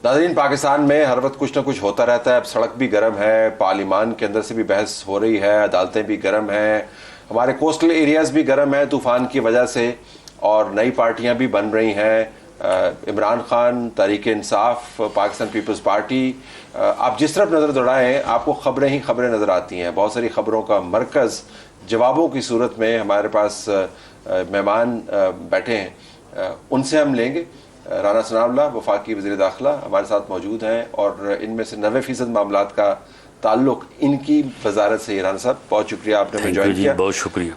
नाज़रीन, पाकिस्तान में हर वक्त कुछ ना कुछ होता रहता है। अब सड़क भी गर्म है, पार्लिमान के अंदर से भी बहस हो रही है, अदालतें भी गर्म हैं, हमारे कोस्टल एरियाज भी गर्म है तूफ़ान की वजह से, और नई पार्टियां भी बन रही हैं। इमरान खान, तहरीक इंसाफ, पाकिस्तान पीपल्स पार्टी, आप जिस तरफ नज़र दौड़ाएं आपको खबरें ही खबरें नज़र आती हैं। बहुत सारी खबरों का मरकज़ जवाबों की सूरत में हमारे पास मेहमान बैठे हैं, उनसे हम लेंगे। राना सनाउल्लाह वफाकी वज़ीर दाखिला हमारे साथ मौजूद हैं और इनमें से 90% मामलात का ताल्लुक इनकी वजारत से। राना साहब, बहुत शुक्रिया आपने हमें ज्वाइन किया। बहुत शुक्रिया।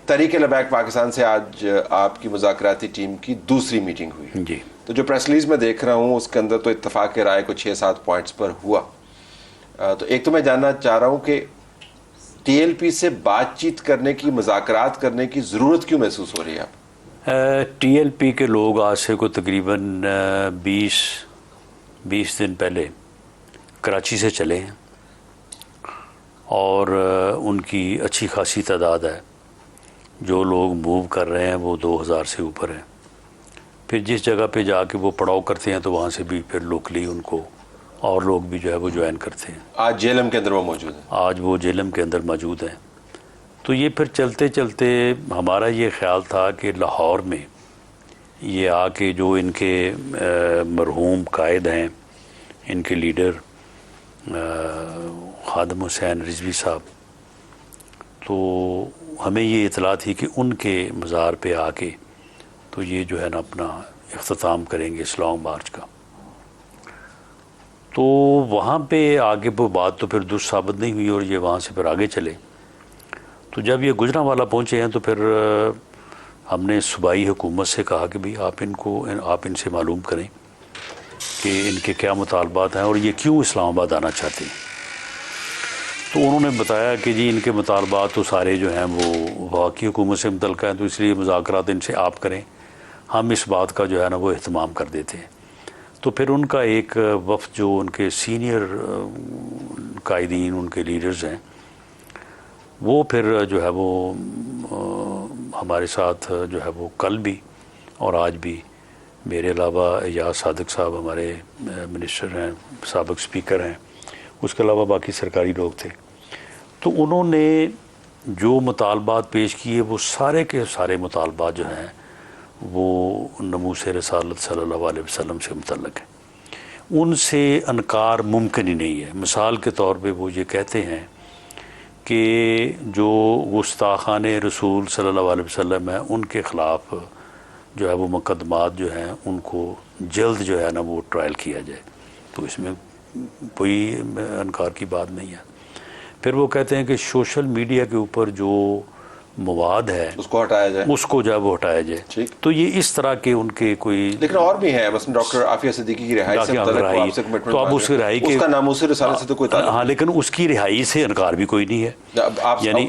तहरीक लबैक पाकिस्तान से आज आपकी मुज़ाकराती टीम की दूसरी मीटिंग हुई जी। तो जो प्रेस रिलीज में देख रहा हूँ उसके अंदर तो इत्तफाक राय को 6-7 पॉइंट्स पर हुआ। तो एक तो मैं जानना चाह रहा हूँ कि TLP से बातचीत करने की, मुज़ाकरात करने की ज़रूरत क्यों महसूस हो रही है? TLP के लोग आज से को तकरीबन 20 दिन पहले कराची से चले हैं और उनकी अच्छी खासी तादाद है। जो लोग मूव कर रहे हैं वो 2000 से ऊपर हैं। फिर जिस जगह पे जाके वो पड़ाव करते हैं तो वहाँ से भी फिर लोकली उनको और लोग भी जो है वो ज्वाइन करते हैं। आज जेलम के अंदर वो मौजूद है? आज वो जेलम के अंदर मौजूद हैं। तो ये फिर चलते चलते हमारा ये ख्याल था कि लाहौर में ये आके जो इनके मरहूम कायद हैं, इनके लीडर खादम हुसैन रिजवी साहब, तो हमें ये इतला थी कि उनके मज़ार पे आके तो ये जो है ना अपना इख्तिताम करेंगे इस लॉन्ग मार्च का। तो वहाँ पे आगे वो बात तो फिर दुरुस्त साबित नहीं हुई और ये वहाँ से फिर आगे चले। तो जब ये गुजरांवाला पहुँचे हैं तो फिर हमने सूबाई हुकूमत से कहा कि भाई आप इनसे मालूम करें कि इनके क्या मुतालबात हैं और ये क्यों इस्लामाबाद आना चाहते हैं। तो उन्होंने बताया कि जी इनके मुतालबात तो सारे जो हैं वो वफाकी हुकूमत से मुतल्लिक़ हैं, तो इसलिए मुज़ाकरात इनसे आप करें, हम इस बात का जो है ना वो एहतमाम कर देते हैं। तो फिर उनका एक वफ़द जो उनके सीनियर कायदीन, उनके लीडर्स हैं, वो फिर जो है वो हमारे साथ जो है वो कल भी और आज भी, मेरे अलावा या सादिक साहब हमारे मिनिस्टर हैं, साबिक़ स्पीकर हैं, उसके अलावा बाकी सरकारी लोग थे। तो उन्होंने जो मुतालबात पेश किए वो सारे के सारे मुतालबात जो हैं वो नमूस रसालत सल्लल्लाहु अलैहि वसल्लम से मुतल्लिक़ हैं। उनसे इनकार मुमकिन ही नहीं है। मिसाल के तौर पे वो ये कहते हैं कि जो गुस्ताखान रसूल सल्लल्लाहु अलैहि वसल्लम है उनके ख़िलाफ़ जो है वो मुकदमात जो हैं उनको जल्द जो है ना वो ट्रायल किया जाए। तो इसमें कोई इनकार की बात नहीं है। फिर वो कहते हैं कि सोशल मीडिया के ऊपर जो मवाद है उसको हटाया जाए, उसको जो है वो हटाया जाए। तो ये इस तरह के उनके कोई, लेकिन और भी है, बस डॉक्टर आफिया सिद्दीकी की रिहाई से तो अब उसकी रिहाई के उसका नामूस रिसालत से तो कोई ताल्लुक, हाँ, लेकिन उसकी रिहाई से इनकार भी कोई नहीं है। यानी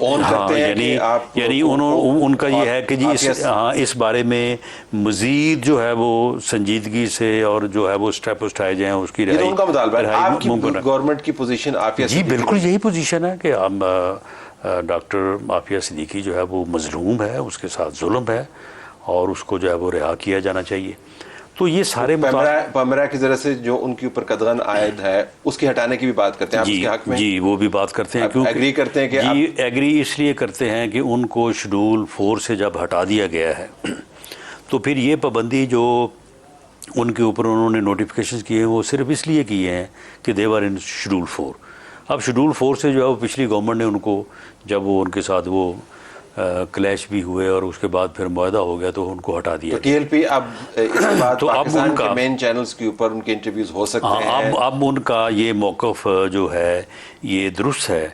उनका ये है कि जी इस बारे में मजीद जो है वो संजीदगी से और जो है वो स्टेप उठाए जाए, उसकी रिहाई। उनका मुतालबा है। आपकी गवर्नमेंट की पोजीशन आफिया जी बिल्कुल यही पोजीशन है कि हम डॉक्टर आफिया सिद्दीकी जो है वो मजलूम है, उसके साथ जुल्म है और उसको जो है वो रिहा किया जाना चाहिए। तो ये सारे पैमरा की ज़रा से जो उनके ऊपर कदगन आयद है उसकी हटाने की भी बात करते हैं आप उसके हक में? जी वो भी बात करते हैं। क्यों एग्री करते हैं कि जी एग्री इसलिए करते हैं कि उनको शेड्यूल 4 से जब हटा दिया गया है तो फिर ये पाबंदी जो उनके ऊपर उन्होंने नोटिफिकेशन किए हैं वो सिर्फ इसलिए किए हैं कि दे वर इन शेड्यूल 4। अब शेड्यूल 4 से जो है वो पिछली गवर्नमेंट ने उनको, जब वो उनके साथ वो क्लैश भी हुए और उसके बाद फिर मुआहदा हो गया तो उनको हटा दिया। तो TLP अब इसके बाद तो पाकिस्तान के मेन चैनल्स के ऊपर उनके इंटरव्यूज हो सकते हैं। अब उनका ये मौक़िफ़ जो है ये दुरुस्त है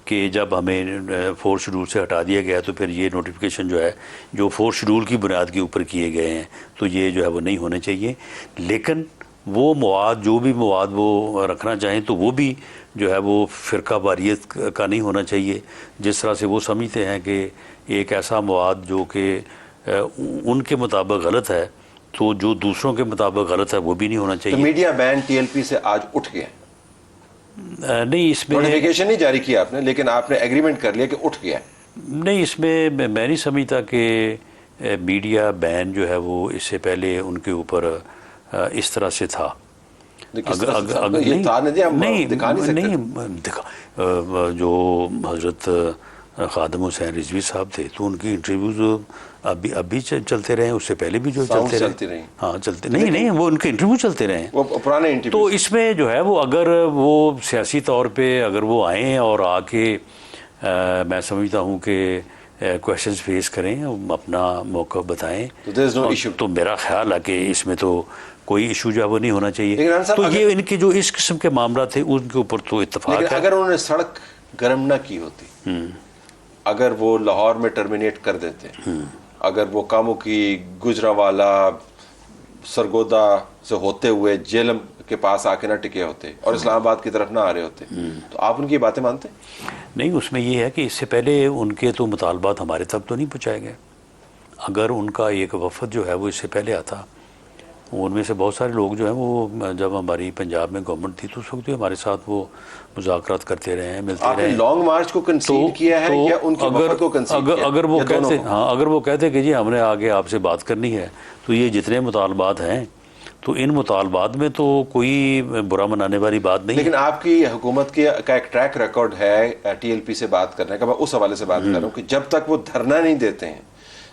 कि जब हमें 4 शेड्यूल से हटा दिया गया तो फिर ये नोटिफिकेशन जो है जो 4 शेड्यूल की बुनियाद के ऊपर किए गए हैं तो ये जो है वो नहीं होने चाहिए। लेकिन वो मवाद, जो भी मवाद वो रखना चाहें तो वो भी जो है वो फ़िरका वारियत का नहीं होना चाहिए। जिस तरह से वो समझते हैं कि एक ऐसा मवाद जो कि उनके मुताबिक गलत है तो जो दूसरों के मुताबिक गलत है वो भी नहीं होना चाहिए। तो मीडिया बैन TLP से आज उठ गया? नहीं, इसमें नोटिफिकेशन नहीं जारी किया आपने, लेकिन आपने एग्रीमेंट कर लिया कि उठ गया। नहीं, इसमें मैं नहीं समझता कि मीडिया बैन जो है वो इससे पहले उनके ऊपर इस तरह से था। अगर ये तार नहीं, हम नहीं दिखा नहीं सकते। नहीं दिखा जो हजरत खादम हुसैन रिजवी साहब थे तो उनकी इंटरव्यूज अभी चलते रहे, उससे पहले भी जो Sounds चलते चलती रहे, रही। हाँ चलते नहीं वो उनके इंटरव्यू चलते रहे। वो पुराने तो इंटरव्यू। इसमें जो है वो अगर वो सियासी तौर पे अगर वो आएँ और आके मैं समझता हूँ कि क्वेश्चंस फेस करें, अपना मौका बताएं, तो there is no और issue। तो मेरा ख्याल है कि इसमें तो कोई इशू जो है वो नहीं होना चाहिए। लेकिन राना साहब, तो अगर- ये इनके जो इस किस्म के मामला थे उनके ऊपर तो इत्तेफाक लेकिन है। अगर उन्होंने सड़क गर्म ना की होती, अगर वो लाहौर में टर्मिनेट कर देते, अगर वो कामों की गुजरावाला सरगोदा से होते हुए जेलम के पास आके ना टिके होते और इस्लामाबाद की तरफ ना आ रहे होते, तो आप उनकी बातें मानते? नहीं, उसमें ये है कि इससे पहले उनके तो मुतालबात हमारे तक तो नहीं पहुँचाए गए। अगर उनका एक वफद जो है वो इससे पहले आता, उनमें से बहुत सारे लोग जो हैं वो जब हमारी पंजाब में गवर्नमेंट थी तो उस वक्त भी हमारे साथ वो मुज़ाकरात करते रहे हैं, मिलते आपने रहे। लॉन्ग मार्च को कंसीड किया है या उनके वफद को कंसीड किया? अगर वो या दोनों कहते को? हाँ, अगर वो कहते कि जी हमने आगे आपसे बात करनी है तो ये जितने मुतालबात हैं तो इन मुतालबात में तो कोई बुरा मनाने वाली बात नहीं है। लेकिन आपकी हुकूमत का एक ट्रैक रिकॉर्ड है टीएलपी से बात करने का, मैं उस हवाले से बात कर रहा हूँ कि जब तक वो धरना नहीं देते हैं,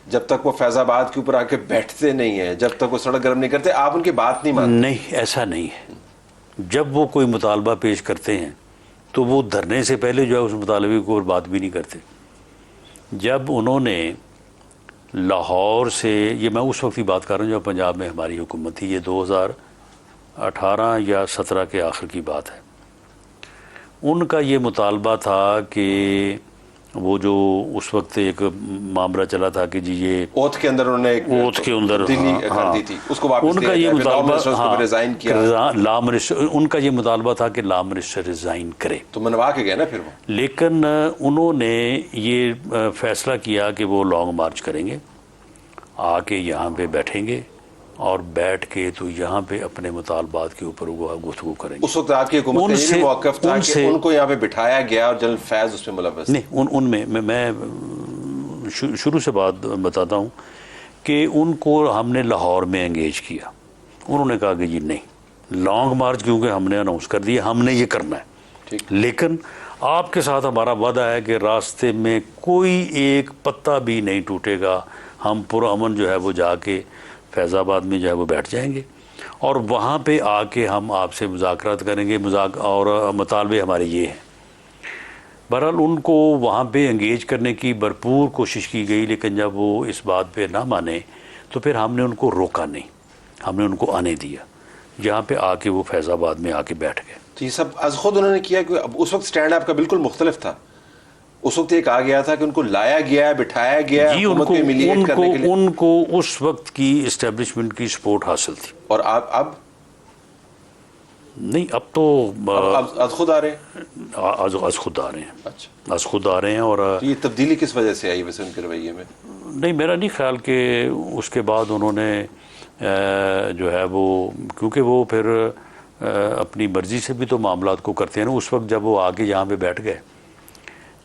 जब तक वो फैजाबाद के ऊपर आके बैठते नहीं है, जब तक वो सड़क गर्म नहीं करते, आप उनकी बात नहीं मानते? नहीं, ऐसा नहीं है। जब वो कोई मुतालबा पेश करते हैं तो वो धरने से पहले जो है उस मुतालबे को और बात भी नहीं करते। जब उन्होंने लाहौर से, ये मैं उस वक्त की बात कर रहा हूँ जब पंजाब में हमारी हुकूमत थी, ये 2018 या 17 के आखिर की बात है, उनका ये मुतालबा था कि वो जो उस वक्त एक मामला चला था कि जी ये ओथ के अंदर उन्होंने ओथ के अंदर दिल्ली हाँ, कर दी थी, उसको वापस उनका ले ये आया, फिर लॉ मुतालबा मिनिस्टर उसको रिजाइन किया। लॉ मिनिस्टर, उनका ये मुतालबा था कि लॉ मिनिस्टर रिजाइन करे, तो मनवा के गए ना फिर वो। लेकिन उन्होंने ये फैसला किया कि वो लॉन्ग मार्च करेंगे, आके यहाँ पे बैठेंगे और बैठ के तो यहाँ पे अपने मुतालबात के ऊपर वो गुफ्तगू करेंगे। उस वक्त आपकी हुकूमत का ये भी मौक़िफ़ था कि उनको यहाँ पे बिठाया गया और जनरल फैज़ उसमें मुलव्वस थे। नहीं, उनमें मैं शुरू से बात बताता हूँ कि उनको हमने लाहौर में एंगेज किया, उन्होंने कहा कि जी नहीं, लॉन्ग मार्च क्योंकि हमने अनाउंस कर दिया, हमने ये करना है, ठीक, लेकिन आपके साथ हमारा वादा है कि रास्ते में कोई एक पत्ता भी नहीं टूटेगा, हम पुरअमन जो है वो जाके फैज़ाबाद में जो है वो बैठ जाएंगे और वहाँ पे आके हम आपसे मुज़ाकरात करेंगे, और मुतालबे हमारे ये हैं। बहरहाल उनको वहाँ पे एंगेज करने की भरपूर कोशिश की गई, लेकिन जब वो इस बात पे ना माने तो फिर हमने उनको रोका नहीं, हमने उनको आने दिया, जहाँ पे आके वो फैज़ाबाद में आके बैठ गए। तो ये सब अज खुद उन्होंने किया कि उस वक्त स्टैंड आपका बिल्कुल मुख्तलिफ था। उस वक्त ये कहा गया था कि उनको लाया गया, बिठाया गया जी, हुकूमत को humiliate करने के लिए। उनको उस वक्त की इस्टेब्लिशमेंट की सपोर्ट हासिल थी। और आप अब नहीं, अब तो अज खुद आ रहे हैं। आज खुद आ रहे हैं, अच्छा, आज खुद आ रहे हैं। और तो ये तब्दीली किस वजह से आई वैसे उनके रवैये में? नहीं, मेरा नहीं ख्याल कि उसके बाद उन्होंने जो है वो, क्योंकि वो फिर अपनी मर्ज़ी से भी तो मामलात को करते हैं ना। उस वक्त जब वो आके यहाँ पे बैठ गए,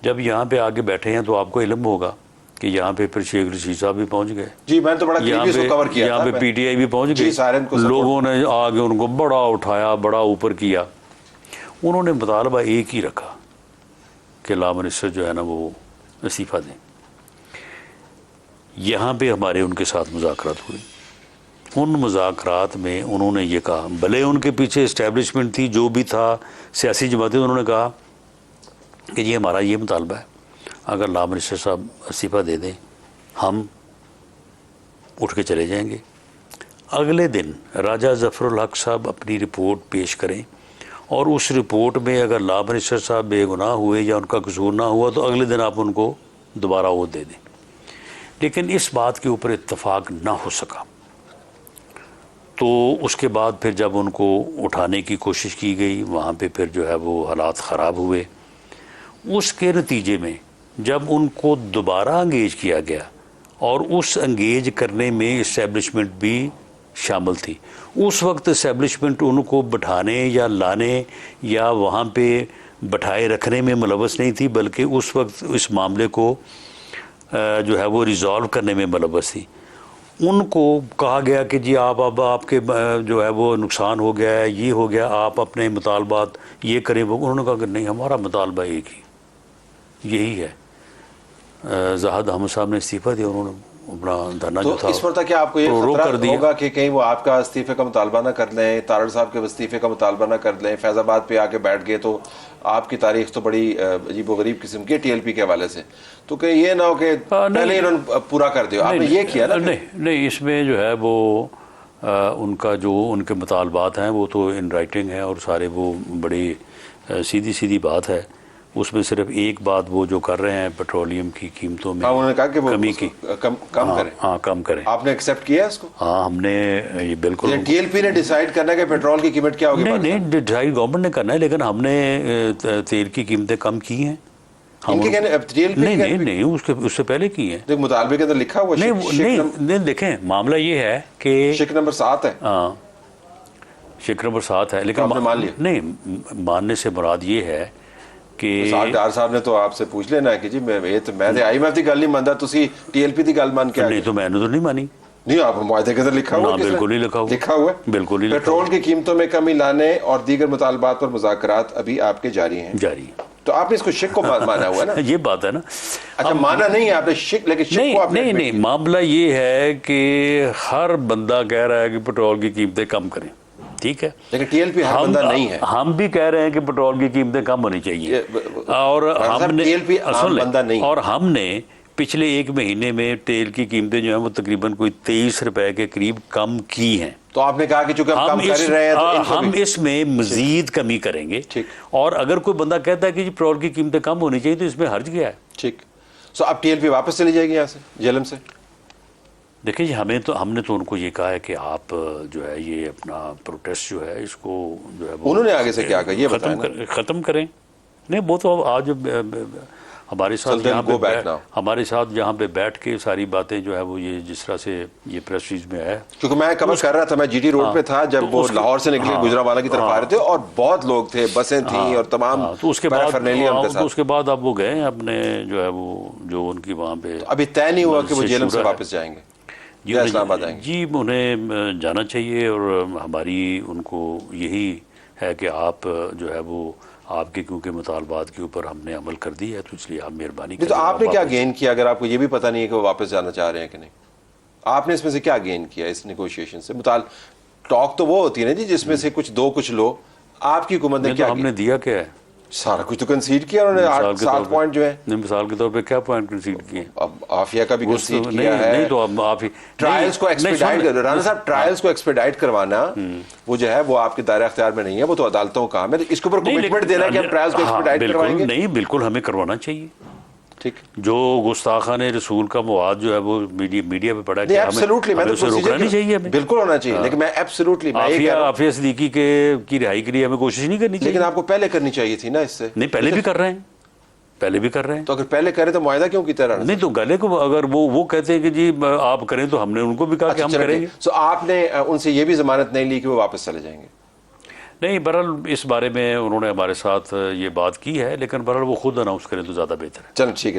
जब यहाँ पे आके बैठे हैं तो आपको इल्म होगा कि यहाँ पे फिर शेख रशीद साहब भी पहुँच गए, जी, मैंने तो बड़ा यहाँ इसको कवर किया यहाँ था। पे पीटीआई भी पहुँच जी, सारे इनको गई, support- लोगों ने आगे उनको बड़ा उठाया, बड़ा ऊपर किया। उन्होंने मुतालबा एक ही रखा कि लॉ मिनिस्टर जो है ना वो इस्तीफ़ा दें। यहाँ पे हमारे उनके साथ मुज़ाकरात हुए, उन मुज़ाकरात में उन्होंने ये कहा, भले उनके पीछे इस्टेब्लिशमेंट थी, जो भी था, सियासी जमातें, उन्होंने कहा कि ये हमारा ये मुतालबा है, अगर लॉ मिनिस्टर साहब इस्तीफ़ा दे दें हम उठ के चले जाएंगे। अगले दिन राजा ज़फ़रुल हक साहब अपनी रिपोर्ट पेश करें और उस रिपोर्ट में अगर लॉ मिनिस्टर साहब बेगुनाह हुए या उनका कसूर ना हुआ तो अगले दिन आप उनको दोबारा वो दे दें। लेकिन इस बात के ऊपर इत्तफाक ना हो सका, तो उसके बाद फिर जब उनको उठाने की कोशिश की गई, वहाँ पे फिर जो है वो हालात ख़राब हुए। उसके नतीजे में जब उनको दोबारा अंगेज किया गया, और उस अंगेज करने में इस्टेब्लिशमेंट भी शामिल थी, उस वक्त इस्टेब्लिशमेंट उनको बिठाने या लाने या वहाँ पे बैठाए रखने में मुलव्वस नहीं थी, बल्कि उस वक्त इस मामले को जो है वो रिज़ॉल्व करने में मुलव्वस थी। उनको कहा गया कि जी आप अब आपके जो है वो नुकसान हो गया है, ये हो गया, आप अपने मुतालबात ये करें वो। उन्होंने कहा कि नहीं, हमारा मुतालबा एक ही यही है। ज़ाहिद अहमद साहब ने इस्तीफ़ा दिया, उन्होंने अपना धरना तो जो था इस पर क्या आपको ये रोक खतरा कर दिया। होगा कि कहीं वो आपका इस्तीफे का मुतालबा ना कर लें, तारड़ साहब के इस्तीफे का मुतालबा ना कर लें, फैज़ाबाद पे आके बैठ गए, तो आपकी तारीख तो बड़ी अजीब व गरीब किस्म की टीएलपी के हवाले से, तो कहीं ये ना हो कि पहले इन्होंने पूरा कर दिया, आपने ये किया ना? नहीं, इसमें जो है वो उनका जो उनके मुतालबात हैं वो तो इन राइटिंग है और सारे वो बड़ी सीधी सीधी बात है। उसमें सिर्फ एक बात वो जो कर रहे हैं पेट्रोलियम की कीमतों में उन्होंने कहा कि वो कमी की कम करें। हाँ, कम करें। आपने एक्सेप्ट किया इसको? हाँ, हमने ये बिल्कुल। टीएलपी ने डिसाइड करना है कि पेट्रोल की कीमत क्या होगी? नहीं, डिसाइड गवर्नमेंट ने करना है, लेकिन हमने तेल की कीमतें कम की हैं। नहीं, उससे पहले की है। मुतालबे के अंदर लिखा हुआ नहीं, देखें मामला ये है कि शिक नंबर 7 है। हाँ, शिक नंबर 7 है, लेकिन आपने मान लिया? नहीं, मानने से मुराद ये है कि डार साहब ने तो आपसे पूछ लेना है कि जी मैं IMF की गल नहीं मानता, तुसी टीएलपी की गल मान के? नहीं, तो मैंने तो नहीं मानी। नहीं, आप मुआहदे के अंदर लिखा हुआ? बिल्कुल ही लिखा हुआ है, बिल्कुल ही। पेट्रोल की कीमतों में कमी लाने और दीगर मुतालबात पर मुज़ाकरात अभी आपके जारी हैं। तो आपने इसको शिक को माना हुआ है ना? ये बात है ना। अच्छा, माना नहीं आपने शिक, लेकिन शिक को आपने नहीं, मामला ये है कि हर बंदा कह रहा है कि पेट्रोल की कीमतें कम करें, ठीक है, लेकिन टीएलपी हर बंदा नहीं है। हम भी कह रहे हैं कि पेट्रोल की कीमतें कम होनी चाहिए, और हमने टीएलपी आम बंदा नहीं, और हमने पिछले एक महीने में तेल की कीमतें जो है वो तकरीबन कोई 23 रुपए के करीब कम की हैं। तो आपने कहा कि चूंकि हम कम कर रहे हैं तो हम इसमें मजीद कमी करेंगे। और अगर कोई बंदा कहता है कि पेट्रोल की कीमतें कम होनी चाहिए तो इसमें हर्ज क्या है? ठीक। सो अब टीएलपी वापस चली जाएगी यहाँ से, जेलम से? देखिए जी, हमने तो उनको ये कहा है कि आप जो है ये अपना प्रोटेस्ट जो है इसको जो है उन्होंने आगे से क्या कहा ये खत्म करें। नहीं, वो तो आज हमारे साथ जहाँ पे बैठ के सारी बातें जो है वो ये जिस तरह से ये प्रेस रिलीज में है, क्योंकि मैं कवर कर रहा था, मैं जीटी रोड पे था जब वो लाहौर से निकले गुजरांवाला की तरफ आ रहे थे और बहुत लोग थे, बसें थी और तमाम। तो उसके बाद अब वो गए अपने जो है वो जो उनकी वहाँ पे अभी तय नहीं हुआ कि वो जेलम से वापस जाएंगे या इस्लामाबाद आएंगे? जी, उन्हें जाना चाहिए और हमारी उनको यही है कि आप जो है वो आपके क्योंकि मुतालबात के ऊपर हमने अमल कर दी है, तो इसलिए आप मेहरबानी करें। तो आपने क्या गेन किया अगर आपको ये भी पता नहीं है कि वो वापस जाना चाह रहे हैं कि नहीं? आपने इसमें से क्या गेन किया इस नेगोशिएशन से? टॉक तो वो होती है ना जी जिसमें से कुछ दो कुछ लो, आपकी हुकूमत ने क्या हमने दिया क्या है? सारा कुछ तो कंसीड किया उन्होंने, 8-7 पॉइंट जो है। मिसाल के तौर पे क्या पॉइंट कंसीड किए? अब आफिया का भी कंसीड किया है। नहीं, तो अब आप ही ट्रायल्स को एक्सपेडाइट कर, राणा साहब ट्रायल्स को एक्सपेडाइट करवाना वो जो है वो आपके दायरे इख्तियार में नहीं है, वो तो अदालतों का काम है। इसके ऊपर कमिटमेंट देना कि हम ट्रायल्स को एक्सपेडाइट करवाएंगे। नहीं, बिल्कुल हमें करवाना चाहिए। ठीक, जो गुस्ताखाने रसूल का मवाद जो है वो मीडिया पे पड़ा है, एब्सोल्युटली मैं तो रोकना नहीं चाहिए, बिल्कुल होना चाहिए, लेकिन मैं एब्सोल्युटली आफिया सिद्दीकी की रिहाई के लिए हमें कोशिश नहीं करनी चाहिए। लेकिन आपको पहले करनी चाहिए थी ना इससे। नहीं, पहले भी कर रहे हैं। तो अगर पहले करें तो मुआहदा क्यों की तरह? नहीं, तो गले को अगर वो कहते हैं कि जी आप करें तो हमने उनको भी कहा कि हम करेंगे। तो आपने उनसे ये भी जमानत नहीं ली कि वो वापस चले जाएंगे? नहीं, बहरहाल इस बारे में उन्होंने हमारे साथ ये बात की है, लेकिन बहरहाल वो खुद अनाउंस करें तो ज़्यादा बेहतर है। चलो ठीक है।